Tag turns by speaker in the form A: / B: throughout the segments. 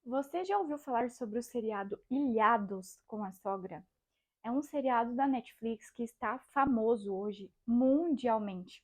A: Você já ouviu falar sobre o seriado Ilhados com a Sogra? É um seriado da Netflix que está famoso hoje mundialmente.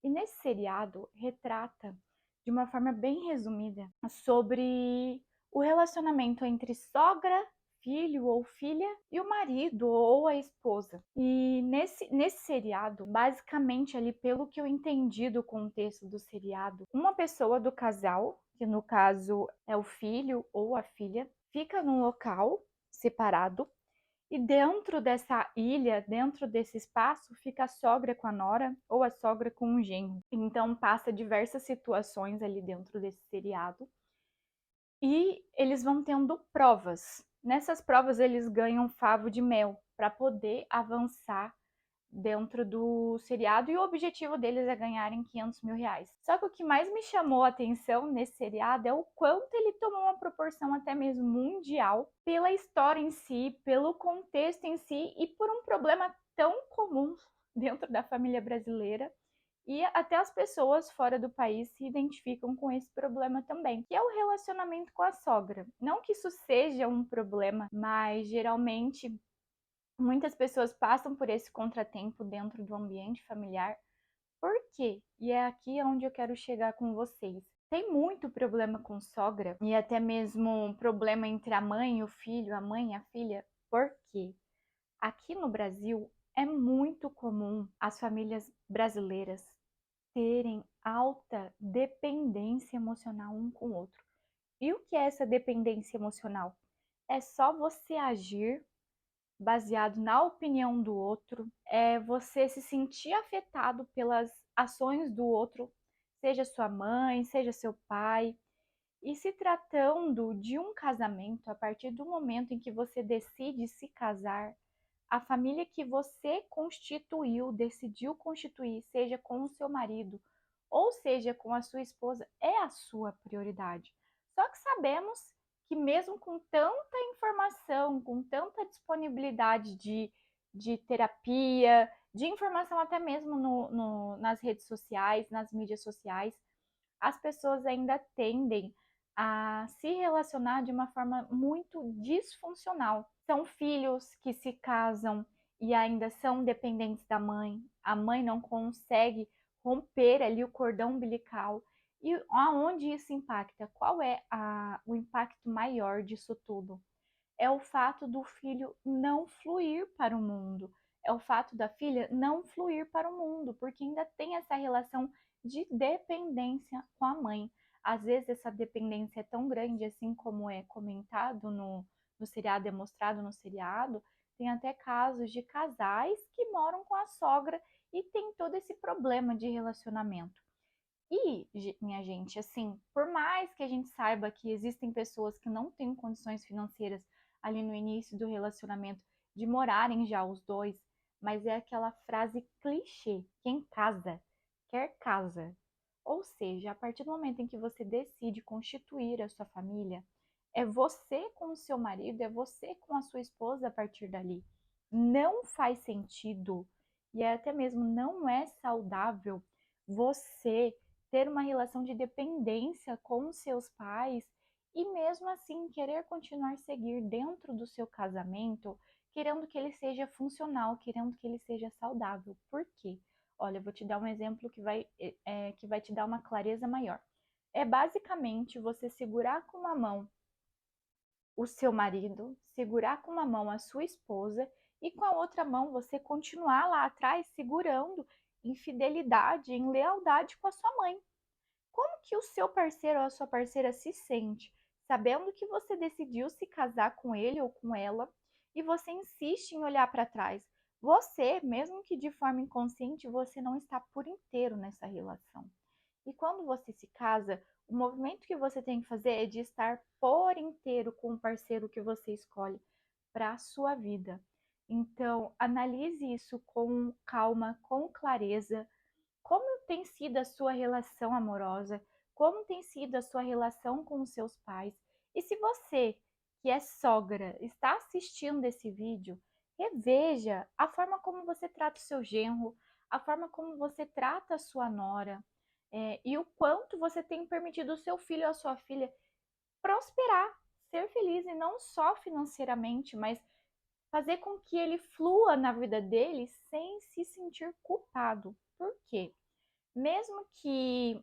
A: E nesse seriado retrata de uma forma bem resumida sobre o relacionamento entre sogra, filho ou filha e o marido ou a esposa. E nesse seriado, basicamente ali pelo que eu entendi do contexto do seriado, uma pessoa do casal, que no caso é o filho ou a filha, fica num local separado e dentro dessa ilha, dentro desse espaço, fica a sogra com a nora ou a sogra com o genro. Então passa diversas situações ali dentro desse seriado e eles vão tendo provas. Nessas provas eles ganham favo de mel para poder avançar dentro do seriado e o objetivo deles é ganharem 500 mil reais. Só que o que mais me chamou a atenção nesse seriado é o quanto ele tomou uma proporção até mesmo mundial pela história em si, pelo contexto em si e por um problema tão comum dentro da família brasileira. E até as pessoas fora do país se identificam com esse problema também, que é o relacionamento com a sogra. Não que isso seja um problema, mas geralmente muitas pessoas passam por esse contratempo dentro do ambiente familiar. Por quê? E é aqui onde eu quero chegar com vocês. Tem muito problema com sogra e até mesmo um problema entre a mãe e o filho, a mãe e a filha. Por quê? Aqui no Brasil é muito comum as famílias brasileiras terem alta dependência emocional um com o outro. E o que é essa dependência emocional? É só você agir baseado na opinião do outro, é você se sentir afetado pelas ações do outro, seja sua mãe, seja seu pai. E se tratando de um casamento, a partir do momento em que você decide se casar, a família que você constituiu, decidiu constituir, seja com o seu marido ou seja com a sua esposa, é a sua prioridade. Só que sabemos que mesmo com tanta informação, com tanta disponibilidade de terapia, de informação até mesmo nas redes sociais, nas mídias sociais, as pessoas ainda tendem a se relacionar de uma forma muito disfuncional. São filhos que se casam e ainda são dependentes da mãe. A mãe não consegue romper ali o cordão umbilical. E aonde isso impacta? Qual é o impacto maior disso tudo? É o fato do filho não fluir para o mundo. É o fato da filha não fluir para o mundo, porque ainda tem essa relação de dependência com a mãe. Às vezes essa dependência é tão grande, assim como é comentado no seriado, é mostrado no seriado, tem até casos de casais que moram com a sogra e tem todo esse problema de relacionamento. E, minha gente, assim, por mais que a gente saiba que existem pessoas que não têm condições financeiras ali no início do relacionamento de morarem já os dois, mas é aquela frase clichê: quem casa, quer casa. Ou seja, a partir do momento em que você decide constituir a sua família, é você com o seu marido, é você com a sua esposa a partir dali. Não faz sentido e até mesmo não é saudável você ter uma relação de dependência com os seus pais e mesmo assim querer continuar a seguir dentro do seu casamento, querendo que ele seja funcional, querendo que ele seja saudável. Por quê? Olha, eu vou te dar um exemplo que vai te dar uma clareza maior. É basicamente você segurar com uma mão o seu marido, segurar com uma mão a sua esposa e com a outra mão você continuar lá atrás segurando em fidelidade, em lealdade com a sua mãe. Como que o seu parceiro ou a sua parceira se sente sabendo que você decidiu se casar com ele ou com ela e você insiste em olhar para trás? Você, mesmo que de forma inconsciente, você não está por inteiro nessa relação. E quando você se casa, o movimento que você tem que fazer é de estar por inteiro com o parceiro que você escolhe para a sua vida. Então, analise isso com calma, com clareza. Como tem sido a sua relação amorosa? Como tem sido a sua relação com os seus pais? E se você, que é sogra, está assistindo esse vídeo, reveja a forma como você trata o seu genro, a forma como você trata a sua nora, e o quanto você tem permitido o seu filho ou a sua filha prosperar. ser feliz e não só financeiramente, mas fazer com que ele flua na vida dele sem se sentir culpado. Por quê? Mesmo que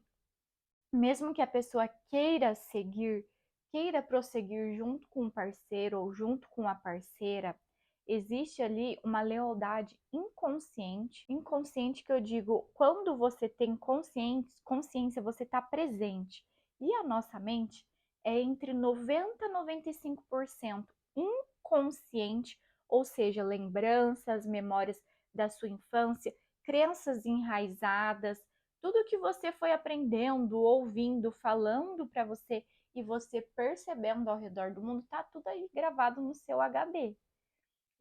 A: mesmo que a pessoa queira seguir, queira prosseguir junto com o parceiro ou junto com a parceira, existe ali uma lealdade inconsciente. Inconsciente que eu digo, quando você tem consciência, você está presente. E a nossa mente é entre 90 e 95% inconsciente, ou seja, lembranças, memórias da sua infância, crenças enraizadas, tudo que você foi aprendendo, ouvindo, falando para você e você percebendo ao redor do mundo, tá tudo aí gravado no seu HD.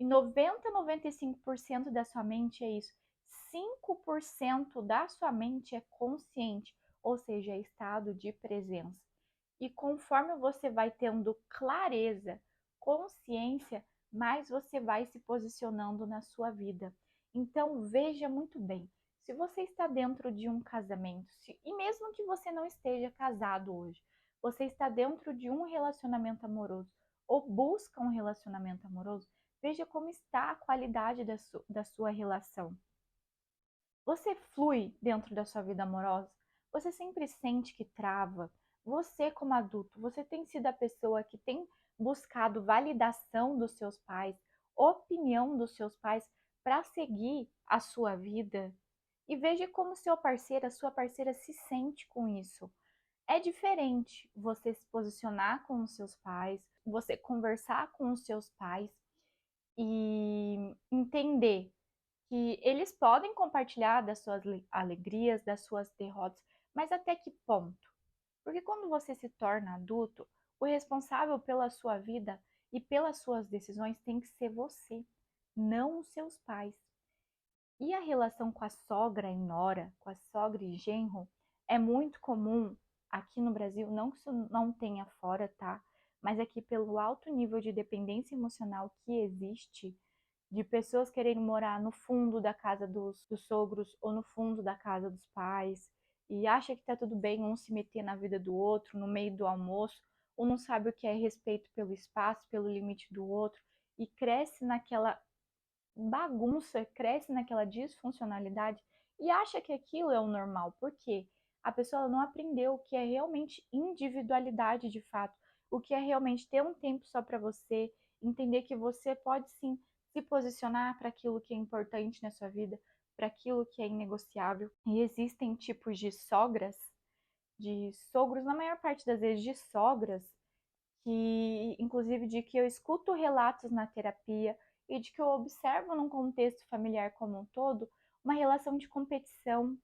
A: E 90, 95% da sua mente é isso. 5% da sua mente é consciente, ou seja, é estado de presença. E conforme você vai tendo clareza, consciência, mais você vai se posicionando na sua vida. Então, veja muito bem. Se você está dentro de um casamento, e mesmo que você não esteja casado hoje, você está dentro de um relacionamento amoroso ou busca um relacionamento amoroso, veja como está a qualidade da sua relação. Você flui dentro da sua vida amorosa? Você sempre sente que trava? Você, como adulto, você tem sido a pessoa que tem buscado validação dos seus pais, opinião dos seus pais para seguir a sua vida? E veja como seu parceiro, a sua parceira se sente com isso. É diferente você se posicionar com os seus pais, você conversar com os seus pais e entender que eles podem compartilhar das suas alegrias, das suas derrotas, mas até que ponto? Porque quando você se torna adulto, o responsável pela sua vida e pelas suas decisões tem que ser você, não os seus pais. E a relação com a sogra e nora, com a sogra e genro, é muito comum aqui no Brasil, não que isso não tenha fora, tá? Mas aqui pelo alto nível de dependência emocional que existe, de pessoas quererem morar no fundo da casa dos sogros ou no fundo da casa dos pais, e acha que tá tudo bem um se meter na vida do outro no meio do almoço, ou não sabe o que é respeito pelo espaço, pelo limite do outro, e cresce naquela bagunça, cresce naquela disfuncionalidade e acha que aquilo é o normal. Por quê? A pessoa não aprendeu o que é realmente individualidade de fato, o que é realmente ter um tempo só para você, entender que você pode sim se posicionar para aquilo que é importante na sua vida, para aquilo que é inegociável. E existem tipos de sogras, de sogros, na maior parte das vezes de sogras, que inclusive de que eu escuto relatos na terapia e de que eu observo num contexto familiar como um todo, uma relação de competição,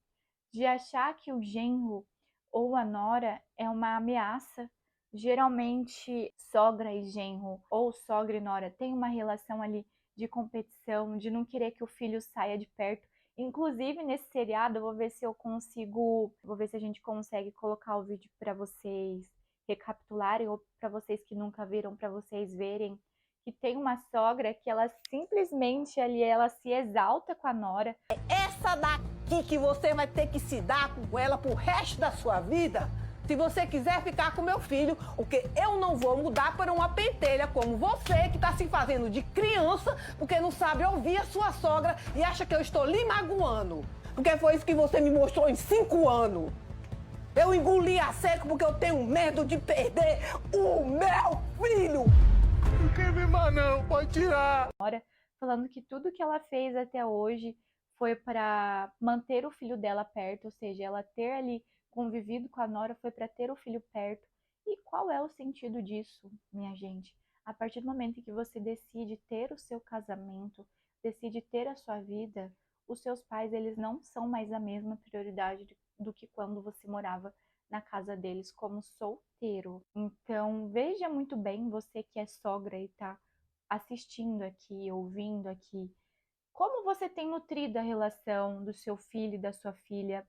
A: de achar que o genro ou a nora é uma ameaça. Geralmente, sogra e genro ou sogra e nora têm uma relação ali de competição, de não querer que o filho saia de perto. Inclusive, nesse seriado, eu vou ver se eu consigo, vou ver se a gente consegue colocar o vídeo para vocês recapitularem ou para vocês que nunca viram, para vocês verem que tem uma sogra que ela simplesmente ali ela se exalta com a nora.
B: Essa daqui que você vai ter que se dar com ela pro resto da sua vida, se você quiser ficar com meu filho, porque eu não vou mudar para uma pentelha como você, que tá se fazendo de criança, porque não sabe ouvir a sua sogra e acha que eu estou lhe magoando. Porque foi isso que você me mostrou em 5 anos. Eu engoli a seco porque eu tenho medo de perder o meu filho.
C: Não quer me mais não, pode tirar.
A: Falando que tudo que ela fez até hoje foi para manter o filho dela perto, ou seja, ela ter ali convivido com a nora foi para ter o filho perto. E qual é o sentido disso, minha gente? A partir do momento em que você decide ter o seu casamento, decide ter a sua vida, os seus pais eles não são mais a mesma prioridade do que quando você morava na casa deles como solteiro. Então, veja muito bem, você que é sogra e tá assistindo aqui, ouvindo aqui, como você tem nutrido a relação do seu filho e da sua filha?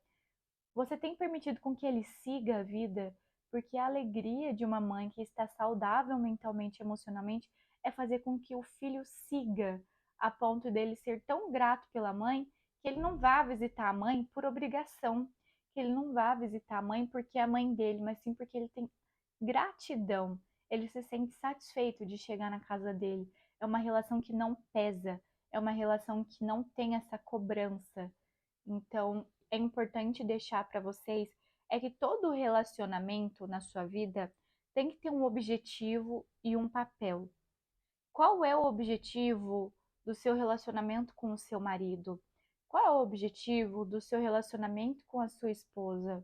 A: Você tem permitido com que ele siga a vida? Porque a alegria de uma mãe que está saudável mentalmente e emocionalmente é fazer com que o filho siga, a ponto dele ser tão grato pela mãe que ele não vá visitar a mãe por obrigação, que ele não vá visitar a mãe porque é a mãe dele, mas sim porque ele tem gratidão. ele se sente satisfeito de chegar na casa dele. É uma relação que não pesa, é uma relação que não tem essa cobrança. Então, é importante deixar para vocês é que todo relacionamento na sua vida tem que ter um objetivo e um papel. Qual é o objetivo do seu relacionamento com o seu marido? Qual é o objetivo do seu relacionamento com a sua esposa?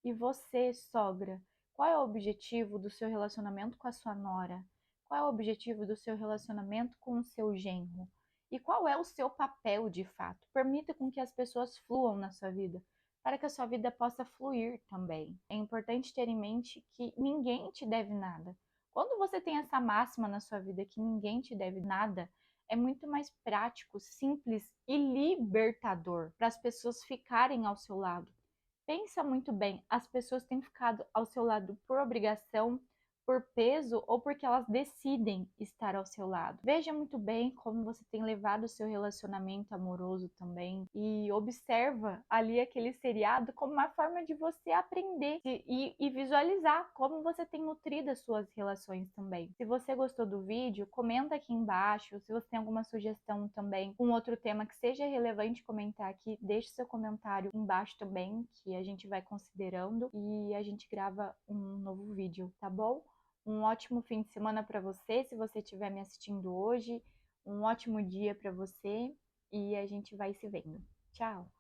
A: E você, sogra, qual é o objetivo do seu relacionamento com a sua nora? Qual é o objetivo do seu relacionamento com o seu genro? E qual é o seu papel de fato? Permita com que as pessoas fluam na sua vida, para que a sua vida possa fluir também. É importante ter em mente que ninguém te deve nada. Quando você tem essa máxima na sua vida que ninguém te deve nada, é muito mais prático, simples e libertador para as pessoas ficarem ao seu lado. Pensa muito bem, as pessoas têm ficado ao seu lado por obrigação, por peso ou porque elas decidem estar ao seu lado. Veja muito bem como você tem levado o seu relacionamento amoroso também e observa ali aquele seriado como uma forma de você aprender e visualizar como você tem nutrido as suas relações também. Se você gostou do vídeo, comenta aqui embaixo. Se você tem alguma sugestão também, um outro tema que seja relevante comentar aqui, deixe seu comentário embaixo também, que a gente vai considerando e a gente grava um novo vídeo, tá bom? Um ótimo fim de semana para você, se você estiver me assistindo hoje. Um ótimo dia para você e a gente vai se vendo. Tchau!